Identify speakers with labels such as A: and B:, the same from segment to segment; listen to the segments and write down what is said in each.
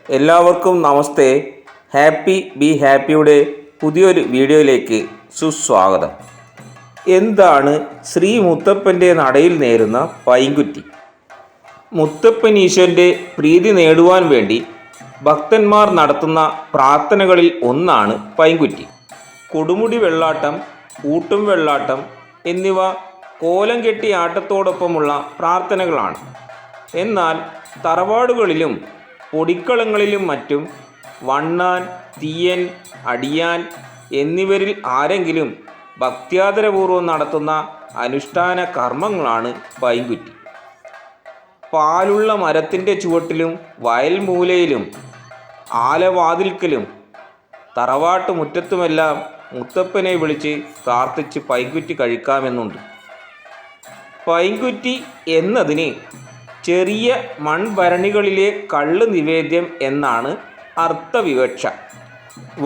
A: എല്ലാവർക്കും നമസ്തേ. Happy be ഹാപ്പിയുടെ പുതിയൊരു വീഡിയോയിലേക്ക് സുസ്വാഗതം. എന്താണ് ശ്രീ മുത്തപ്പൻ്റെ നടയിൽ നേരുന്ന പൈങ്കുറ്റി? മുത്തപ്പൻ ഈശ്വരൻ്റെ പ്രീതി നേടുവാൻ വേണ്ടി ഭക്തന്മാർ നടത്തുന്ന പ്രാർത്ഥനകളിൽ ഒന്നാണ് പൈങ്കുറ്റി. കൊടുമുടി വെള്ളാട്ടം, കൂട്ടും വെള്ളാട്ടം എന്നിവ കോലം കെട്ടി ആട്ടത്തോടൊപ്പമുള്ള പ്രാർത്ഥനകളാണ്. എന്നാൽ തറവാടുകളിലും പൊടിക്കളങ്ങളിലും മറ്റും വണ്ണാൻ, തീയൻ, അടിയാൻ എന്നിവരിൽ ആരെങ്കിലും ഭക്ത്യാദരപൂർവ്വം നടത്തുന്ന അനുഷ്ഠാന കർമ്മങ്ങളാണ് പൈങ്കുറ്റി. പാലുള്ള മരത്തിൻ്റെ ചുവട്ടിലും വയൽമൂലയിലും ആലവാതിൽക്കലും തറവാട്ട് മുറ്റത്തുമെല്ലാം മുത്തപ്പനെ വിളിച്ച് പ്രാർത്ഥിച്ച് പൈങ്കുറ്റി കഴിക്കാമെന്നുണ്ട്. പൈങ്കുറ്റി എന്നതിന് ചെറിയ മൺഭരണികളിലെ കള്ള് നിവേദ്യം എന്നാണ് അർത്ഥവിവക്ഷ.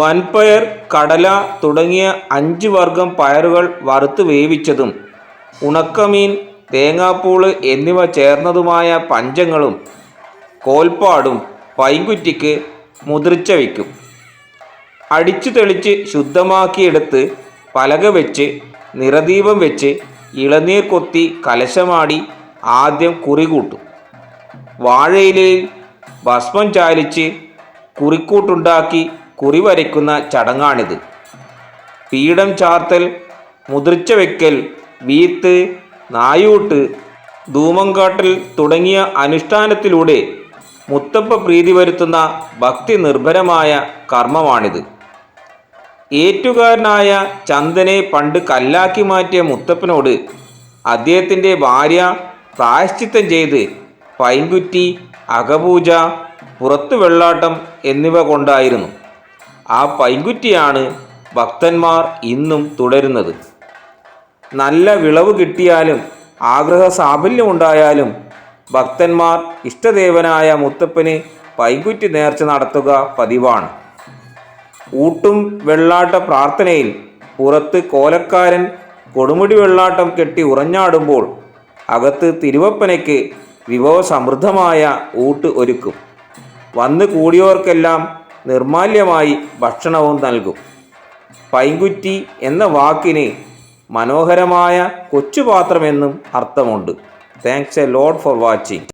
A: വൻപയർ, കടല തുടങ്ങിയ 5 വർഗം പയറുകൾ വറുത്ത് വേവിച്ചതും ഉണക്കമീൻ, തേങ്ങാപ്പൂള് എന്നിവ ചേർന്നതുമായ പഞ്ചങ്ങളും കോൽപ്പാടും പൈങ്കുറ്റിക്ക് മുതിർച്ച വയ്ക്കും. അടിച്ചു തെളിച്ച് ശുദ്ധമാക്കിയെടുത്ത് പലക വെച്ച് നിറദീപം വെച്ച് ഇളനീർ കൊത്തി കലശമാടി ആദ്യം കുറികൂട്ടും. വാഴയിലയിൽ ഭസ്മം ചാലിച്ച് കുറിക്കൂട്ടുണ്ടാക്കി കുറി വരയ്ക്കുന്ന ചടങ്ങാണിത്. പീഠം ചാർത്തൽ, മുതിർച്ച വയ്ക്കൽ, വീത്ത്, നായൂട്ട്, ധൂമംകാട്ടൽ തുടങ്ങിയ അനുഷ്ഠാനത്തിലൂടെ മുത്തപ്പ പ്രീതി വരുത്തുന്ന ഭക്തി നിർഭരമായ കർമ്മമാണിത്. ഏറ്റുകാരനായ ചന്ദനെ പണ്ട് കല്ലാക്കി മാറ്റിയ മുത്തപ്പനോട് അദ്ദേഹത്തിൻ്റെ ഭാര്യ പ്രായശ്ചിത്തം ചെയ്ത് പൈങ്കുറ്റി, അകപൂജ, പുറത്തു വെള്ളാട്ടം എന്നിവ കൊണ്ടായിരുന്നു. ആ പൈങ്കുറ്റിയാണ് ഭക്തന്മാർ ഇന്നും തുടരുന്നത്. നല്ല വിളവ് കിട്ടിയാലും ആഗ്രഹ സാഫല്യമുണ്ടായാലും ഭക്തന്മാർ ഇഷ്ടദേവനായ മുത്തപ്പന് പൈങ്കുറ്റി നേർച്ച നടത്തുക പതിവാണ്. ഊട്ടും വെള്ളാട്ട പ്രാർത്ഥനയിൽ പുറത്ത് കോലക്കാരൻ കൊടുമുടി വെള്ളാട്ടം കെട്ടി ഉറഞ്ഞാടുമ്പോൾ അകത്ത് തിരുവപ്പനയ്ക്ക് വിഭവസമൃദ്ധമായ ഊട്ട് ഒരുക്കും. വന്നു കൂടിയവർക്കെല്ലാം നിർമാല്യമായി ഭക്ഷണവും നൽകും. പൈങ്കുറ്റി എന്ന വാക്കിന് മനോഹരമായ കൊച്ചുപാത്രമെന്നും അർത്ഥമുണ്ട്. Thanks a lot for watching.